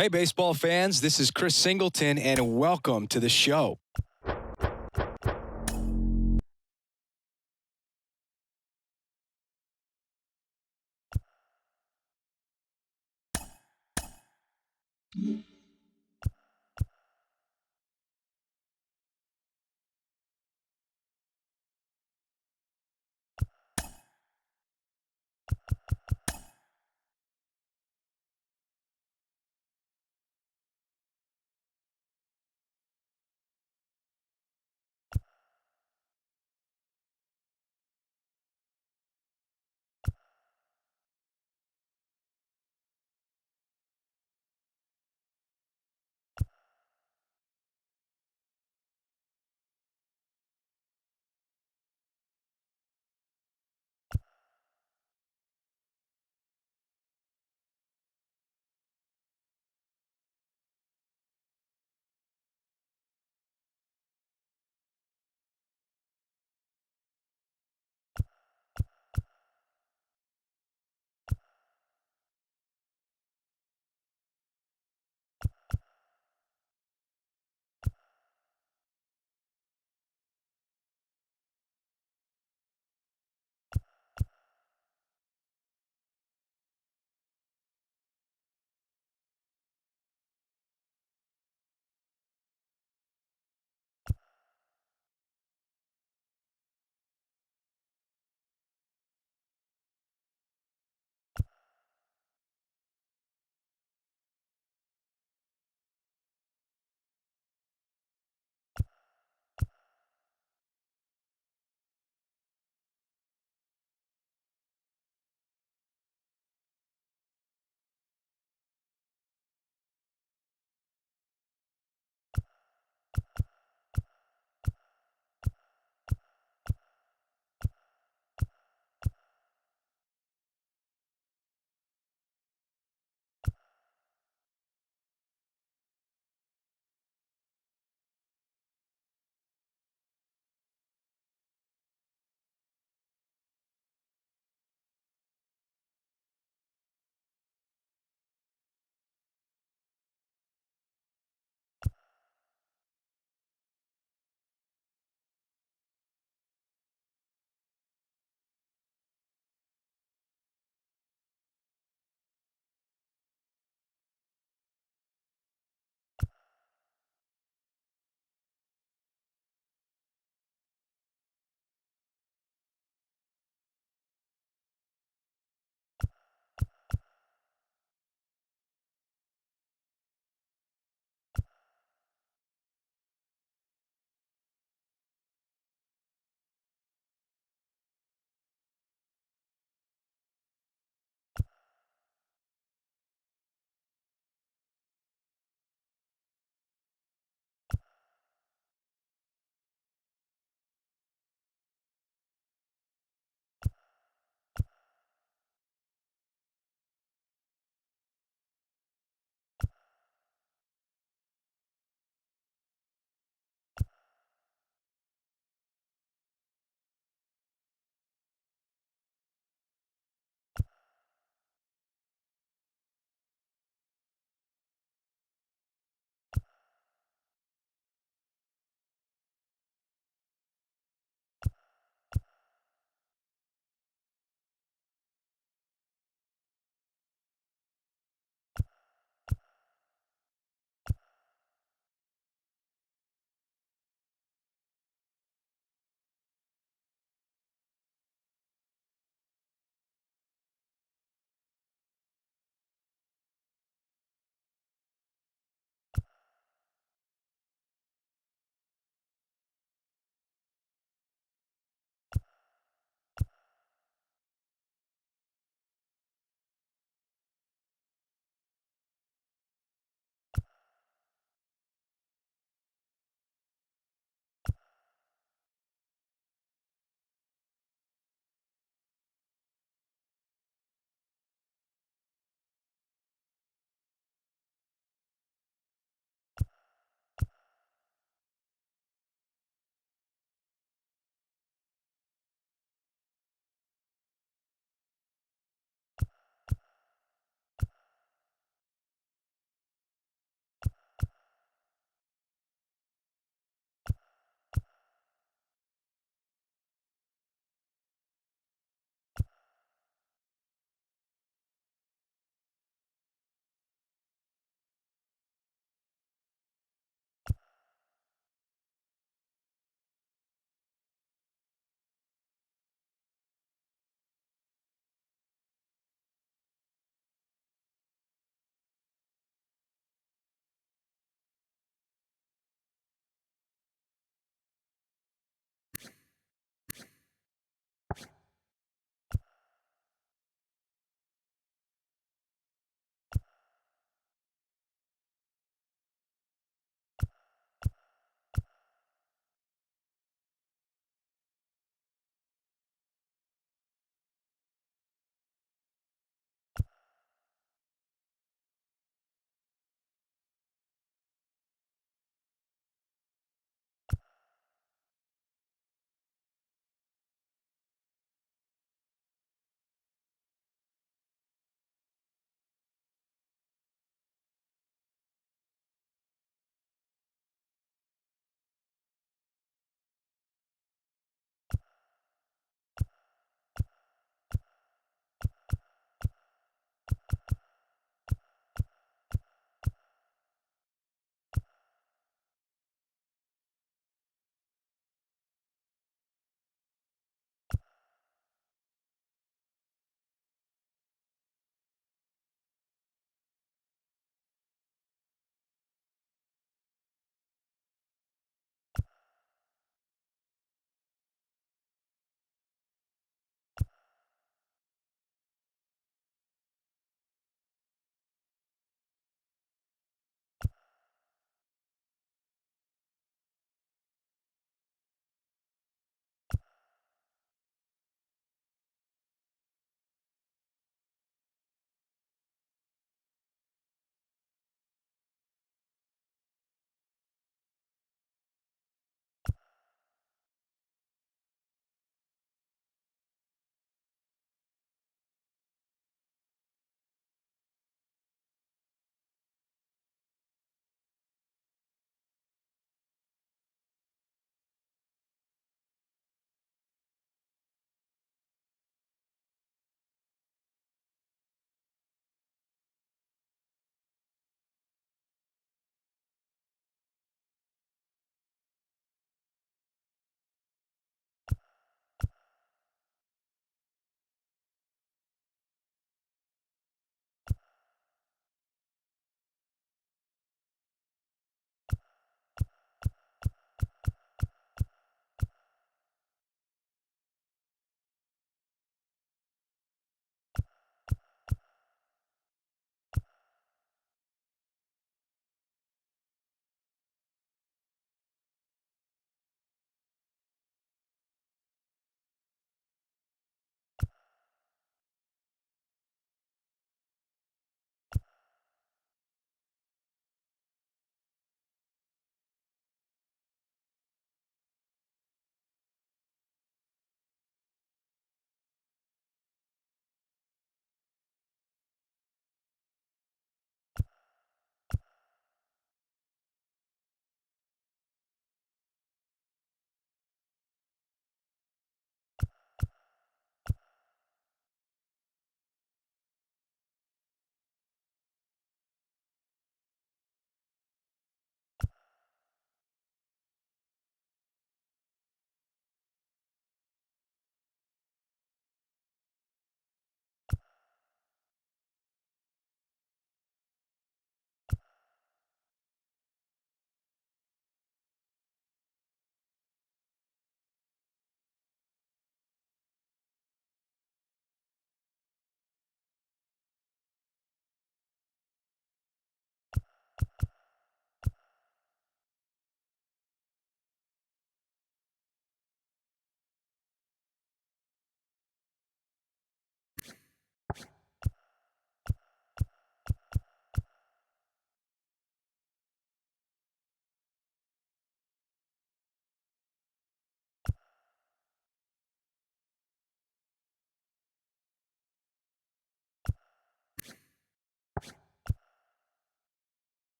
Hey, baseball fans, this is Chris Singleton, and welcome to the show.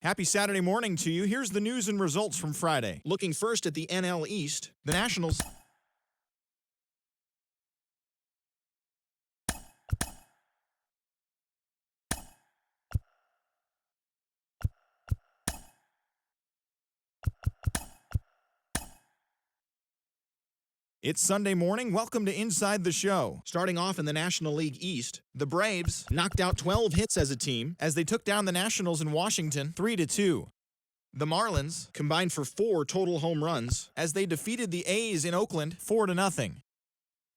Happy Saturday morning to you. Here's the news and results from Friday. Looking first at the NL East, the Nationals. It's Sunday morning. Welcome to Inside the Show. Starting off in the National League East, the Braves knocked out 12 hits as a team as they took down the Nationals in Washington 3-2. The Marlins combined for 4 total home runs as they defeated the A's in Oakland 4-0.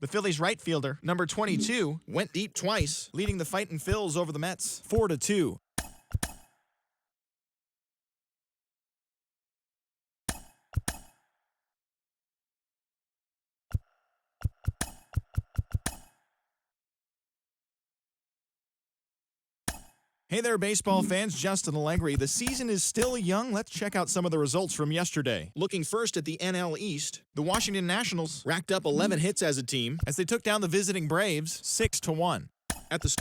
The Phillies right fielder, number 22, went deep twice, leading the Fightin' Phils over the Mets 4-2. Hey there, baseball fans. Justin Allegri. The season is still young. Let's check out some of the results from yesterday. Looking first at the NL East, the Washington Nationals racked up 11 hits as a team as they took down the visiting Braves 6-1. At the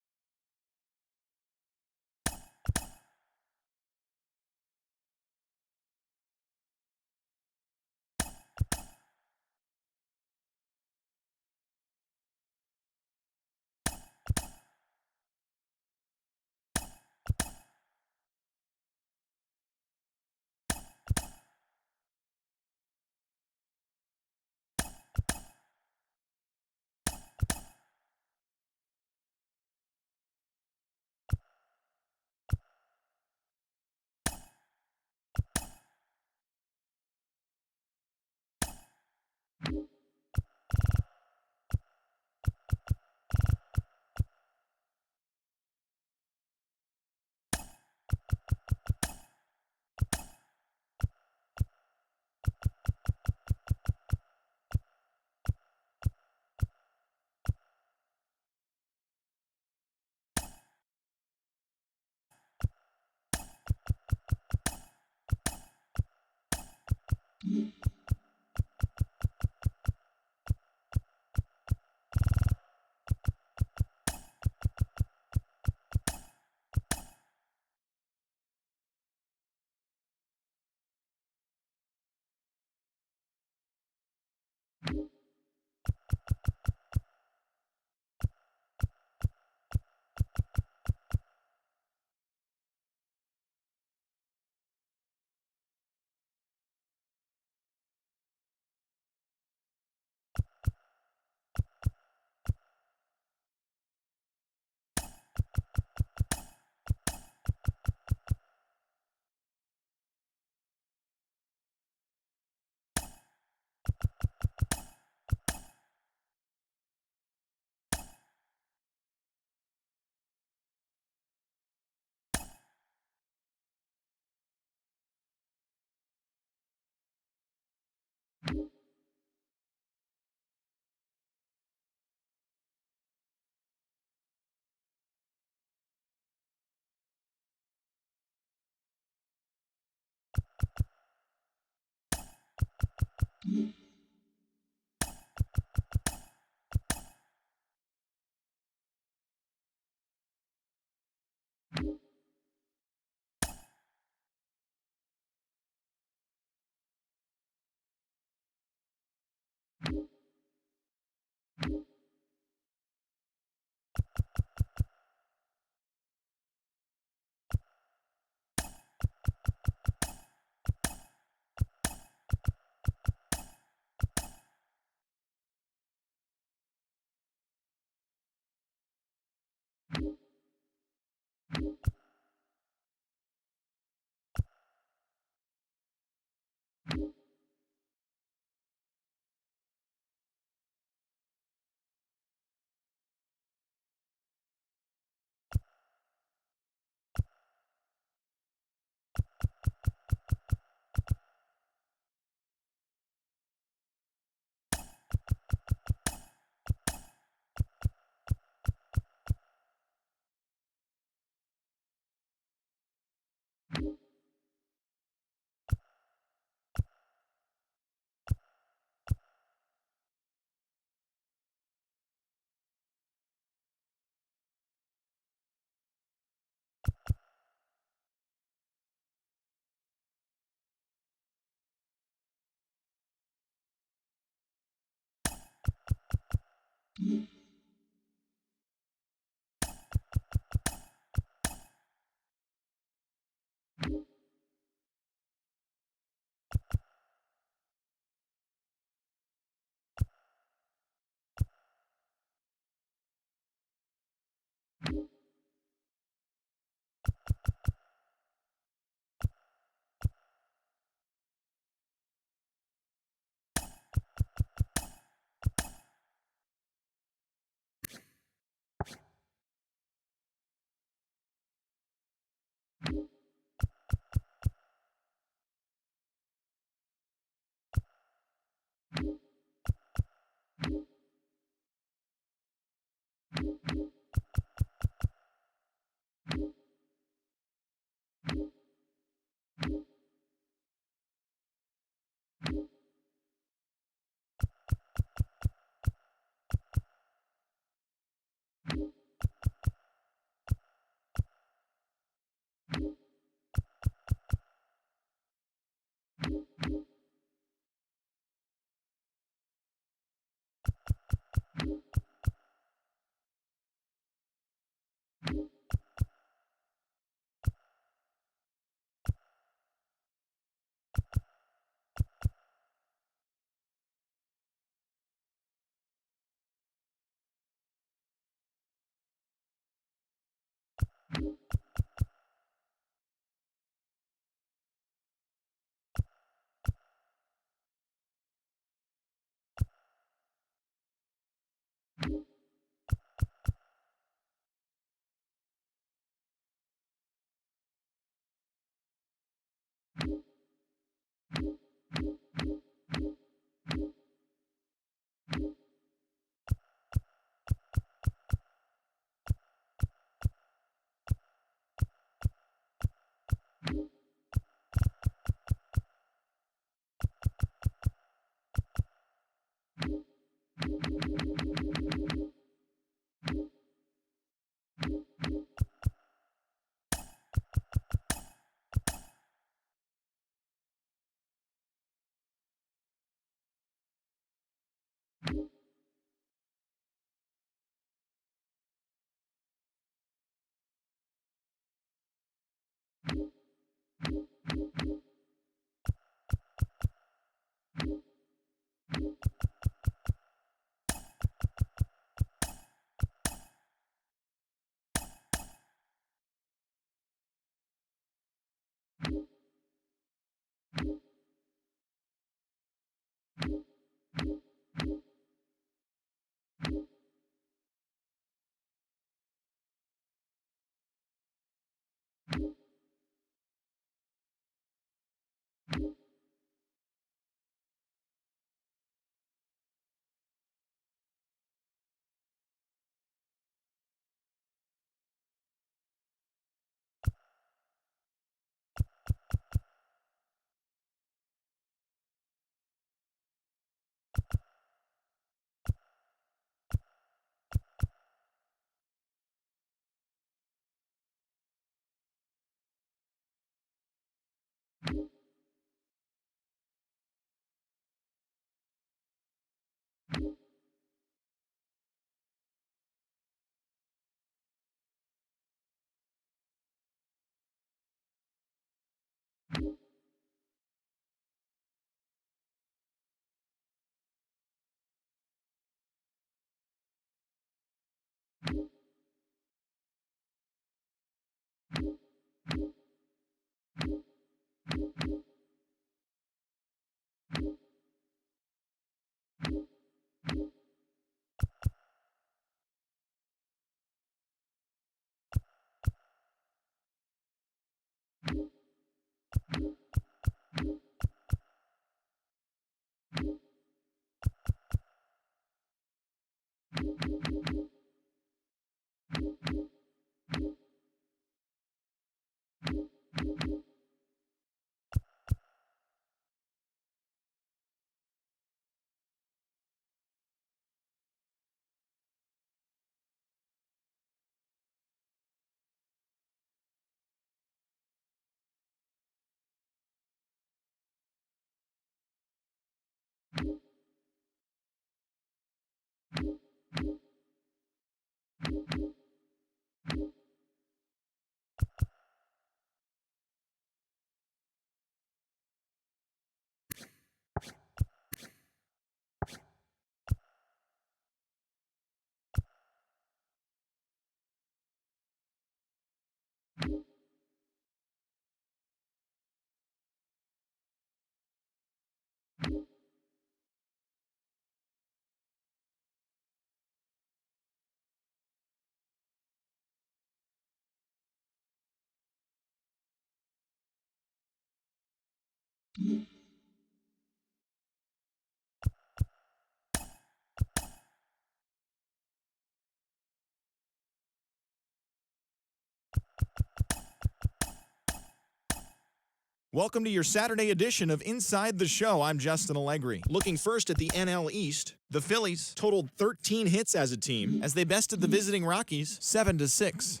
Welcome to your Saturday edition of Inside the Show. I'm Justin Allegri. Looking first at the NL East, the Phillies totaled 13 hits as a team as they bested the visiting Rockies 7-6.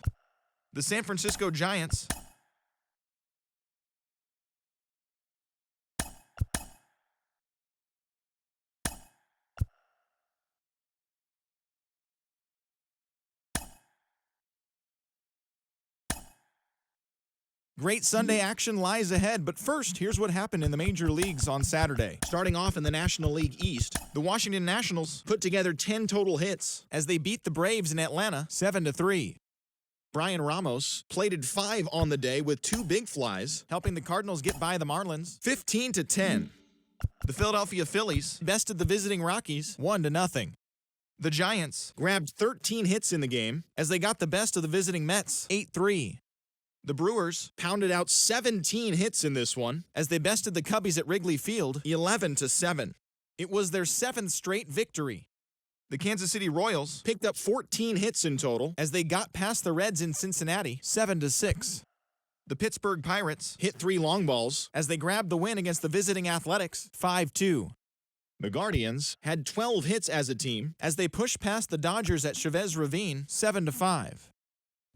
The San Francisco Giants Great Sunday action lies ahead, but first, here's what happened in the major leagues on Saturday. Starting off in the National League East, the Washington Nationals put together 10 total hits as they beat the Braves in Atlanta 7-3. Brian Ramos plated 5 on the day with 2 big flies, helping the Cardinals get by the Marlins 15-10. The Philadelphia Phillies bested the visiting Rockies 1-0. The Giants grabbed 13 hits in the game as they got the best of the visiting Mets 8-3. The Brewers pounded out 17 hits in this one as they bested the Cubbies at Wrigley Field 11-7. It was their 7th straight victory. The Kansas City Royals picked up 14 hits in total as they got past the Reds in Cincinnati 7-6. The Pittsburgh Pirates hit 3 long balls as they grabbed the win against the visiting Athletics 5-2. The Guardians had 12 hits as a team as they pushed past the Dodgers at Chavez Ravine 7-5.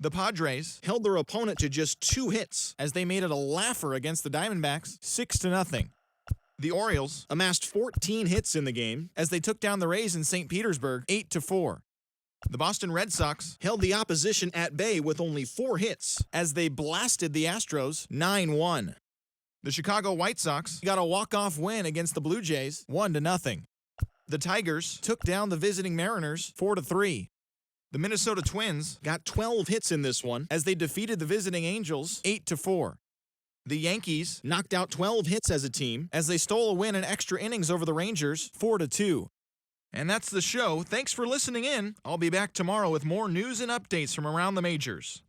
The Padres held their opponent to just 2 hits as they made it a laugher against the Diamondbacks 6-0. The Orioles amassed 14 hits in the game as they took down the Rays in St. Petersburg 8-4. The Boston Red Sox held the opposition at bay with only 4 hits as they blasted the Astros 9-1. The Chicago White Sox got a walk-off win against the Blue Jays 1-0. The Tigers took down the visiting Mariners 4-3. The Minnesota Twins got 12 hits in this one as they defeated the visiting Angels 8-4. The Yankees knocked out 12 hits as a team as they stole a win in extra innings over the Rangers 4-2. And that's the show. Thanks for listening in. I'll be back tomorrow with more news and updates from around the majors.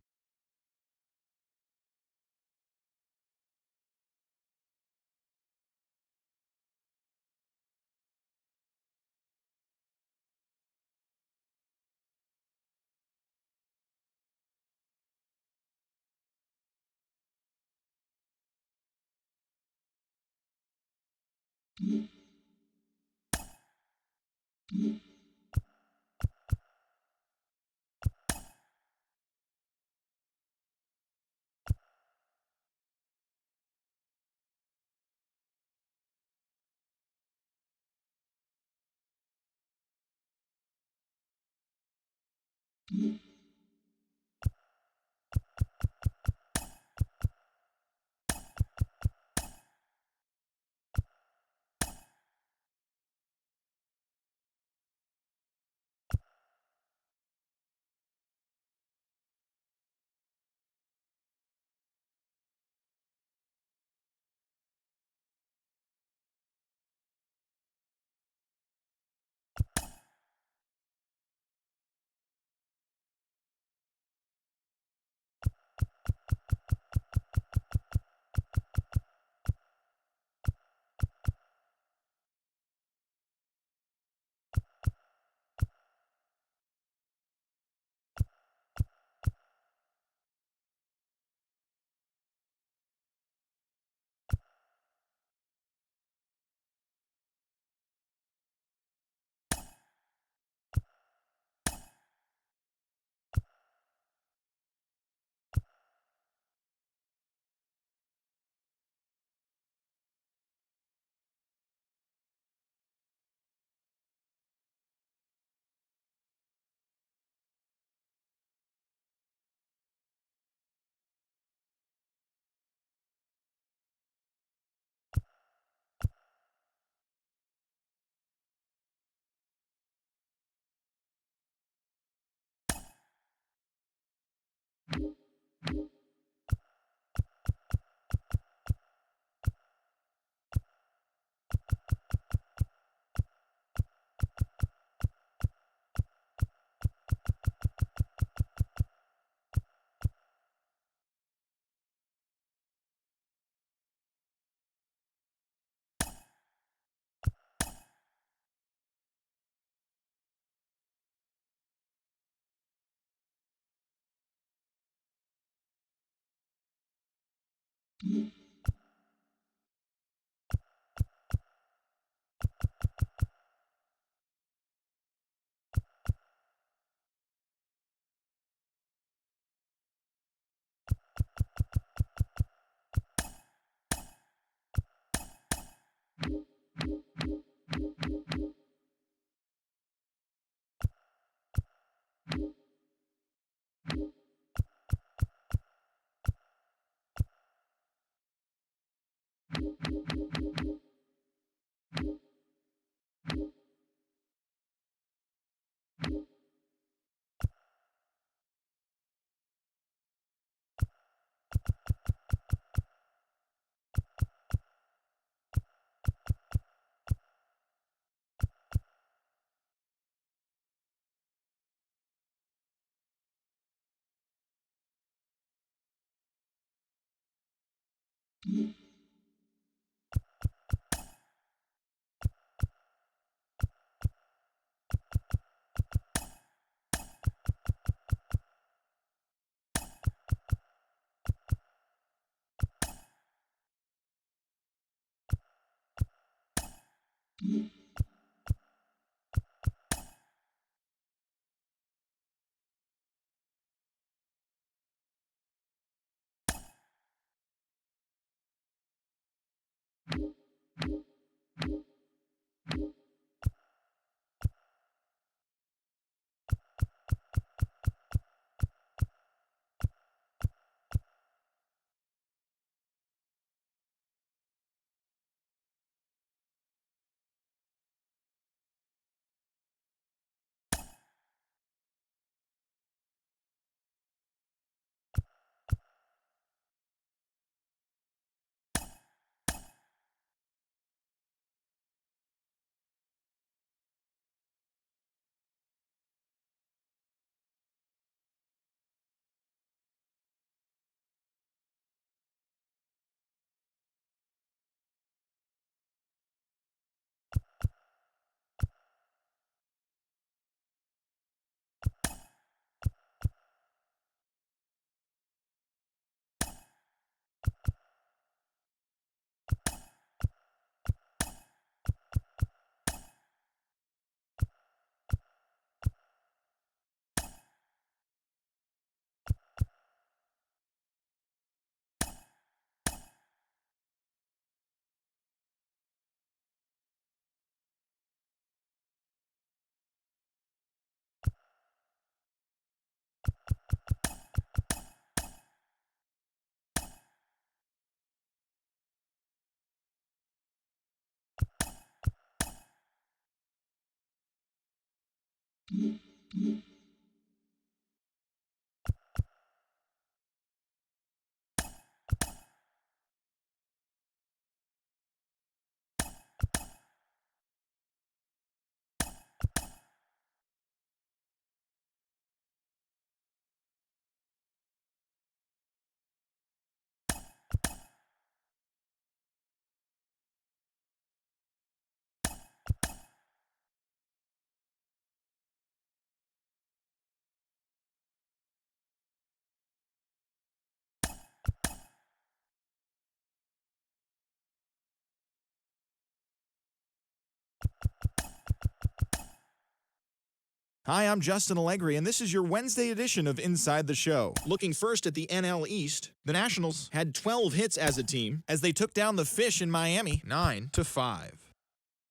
Hi, I'm Justin Allegri, and this is your Wednesday edition of Inside the Show. Looking first at the NL East, the Nationals had 12 hits as a team as they took down the Fish in Miami 9-5.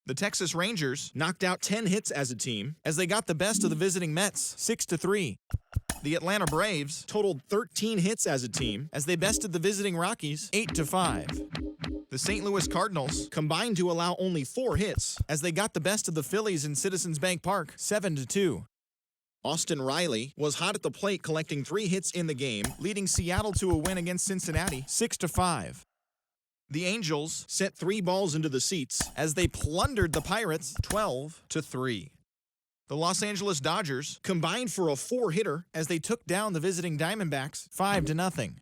The Texas Rangers knocked out 10 hits as a team as they got the best of the visiting Mets 6-3. The Atlanta Braves totaled 13 hits as a team as they bested the visiting Rockies 8-5. The St. Louis Cardinals combined to allow only 4 hits as they got the best of the Phillies in Citizens Bank Park 7-2. Austin Riley was hot at the plate, collecting 3 hits in the game, leading Seattle to a win against Cincinnati 6-5. The Angels sent 3 balls into the seats as they plundered the Pirates 12-3. The Los Angeles Dodgers combined for a 4-hitter as they took down the visiting Diamondbacks 5-0.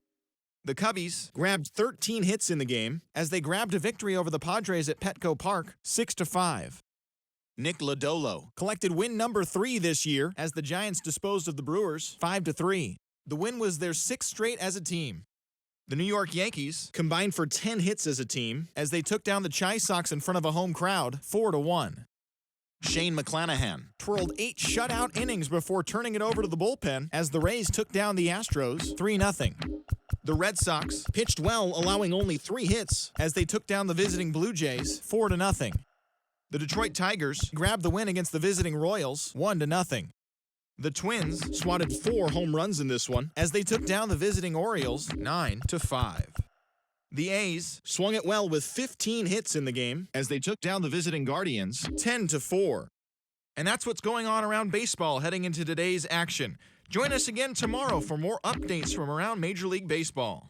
The Cubbies grabbed 13 hits in the game as they grabbed a victory over the Padres at Petco Park 6-5. Nick Lodolo collected win number 3 this year as the Giants disposed of the Brewers 5-3. The win was their 6th straight as a team. The New York Yankees combined for 10 hits as a team as they took down the Chi Sox in front of a home crowd 4-1. Shane McClanahan twirled 8 shutout innings before turning it over to the bullpen as the Rays took down the Astros 3-0. The Red Sox pitched well, allowing only 3 hits as they took down the visiting Blue Jays 4-0. The Detroit Tigers grabbed the win against the visiting Royals 1-0. The Twins swatted 4 home runs in this one as they took down the visiting Orioles 9-5. The A's swung it well with 15 hits in the game as they took down the visiting Guardians 10-4. And that's what's going on around baseball heading into today's action. Join us again tomorrow for more updates from around Major League Baseball.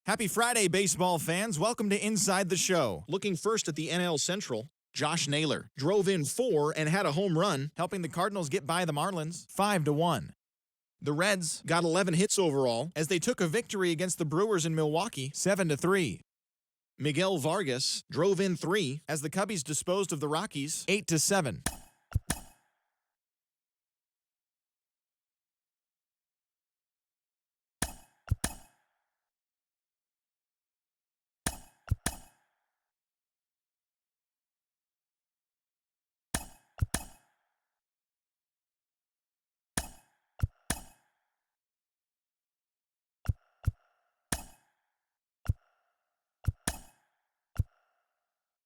Happy Friday, baseball fans. Welcome to Inside the Show. Looking first at the NL Central, Josh Naylor drove in 4 and had a home run, helping the Cardinals get by the Marlins 5-1. The Reds got 11 hits overall as they took a victory against the Brewers in Milwaukee 7-3. Miguel Vargas drove in 3 as the Cubbies disposed of the Rockies 8-7.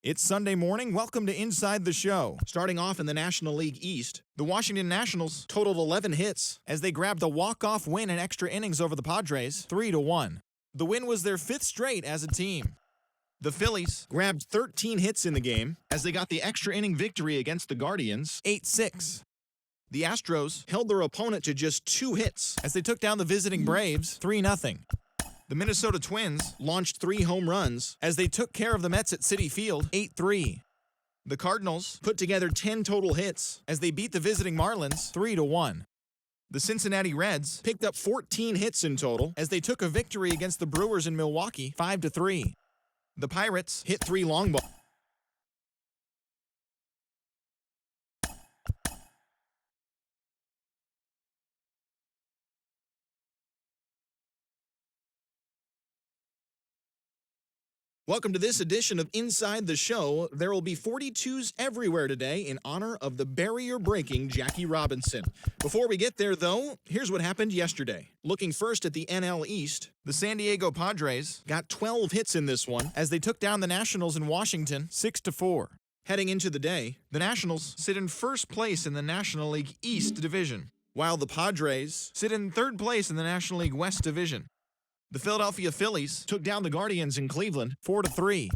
It's Sunday morning. Welcome to Inside the Show. Starting off in the National League East, the Washington Nationals totaled 11 hits as they grabbed a walk-off win in extra innings over the Padres 3-1. The win was their 5th straight as a team. The Phillies grabbed 13 hits in the game as they got the extra inning victory against the Guardians 8-6. The Astros held their opponent to just 2 hits as they took down the visiting Braves 3-0. The Minnesota Twins launched 3 home runs as they took care of the Mets at Citi Field 8-3. The Cardinals put together 10 total hits as they beat the visiting Marlins 3-1. The Cincinnati Reds picked up 14 hits in total as they took a victory against the Brewers in Milwaukee 5-3. The Pirates hit 3 long balls. Welcome to this edition of Inside the Show. There will be 42s everywhere today in honor of the barrier-breaking Jackie Robinson. Before we get there, though, here's what happened yesterday. Looking first at the NL East, the San Diego Padres got 12 hits in this one as they took down the Nationals in Washington 6-4. Heading into the day, the Nationals sit in first place in the National League East Division, while the Padres sit in third place in the National League West Division. The Philadelphia Phillies took down the Guardians in Cleveland 4-3.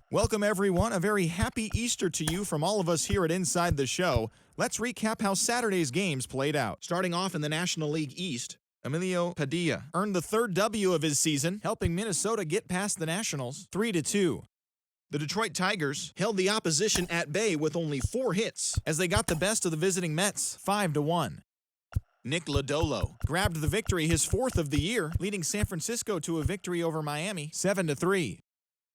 Welcome, everyone. A very happy Easter to you from all of us here at Inside the Show. Let's recap how Saturday's games played out. Starting off in the National League East, Emilio Padilla earned the 3rd W of his season, helping Minnesota get past the Nationals 3-2. The Detroit Tigers held the opposition at bay with only 4 hits as they got the best of the visiting Mets 5-1. Nick Lodolo grabbed the victory, his fourth of the year, leading San Francisco to a victory over Miami 7-3.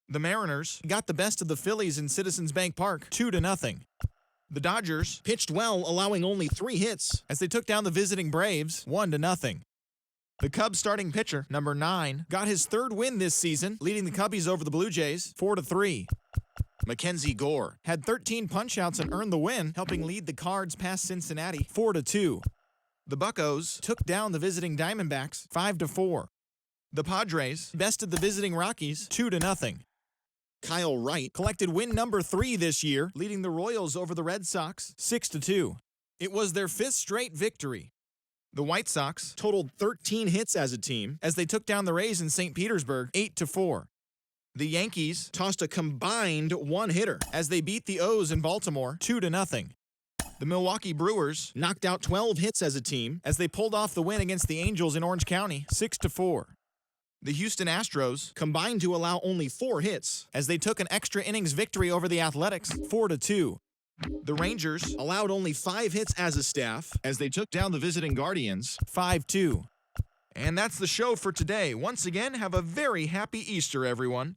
The Mariners got the best of the Phillies in Citizens Bank Park 2-0. The Dodgers pitched well, allowing only 3 hits as they took down the visiting Braves 1-0. The Cubs starting pitcher, number 9, got his third win this season, leading the Cubbies over the Blue Jays 4-3. Mackenzie Gore had 13 punch-outs and earned the win, helping lead the Cards past Cincinnati 4-2. The Buccos took down the visiting Diamondbacks 5-4. The Padres bested the visiting Rockies 2-0. Kyle Wright collected win number 3 this year, leading the Royals over the Red Sox 6-2. It was their 5th straight victory. The White Sox totaled 13 hits as a team as they took down the Rays in St. Petersburg 8-4. The Yankees tossed a combined 1-hitter as they beat the O's in Baltimore 2-0. The Milwaukee Brewers knocked out 12 hits as a team as they pulled off the win against the Angels in Orange County 6-4. The Houston Astros combined to allow only 4 hits as they took an extra innings victory over the Athletics 4-2. The Rangers allowed only 5 hits as a staff as they took down the visiting Guardians 5-2. And that's the show for today. Once again, have a very happy Easter, everyone.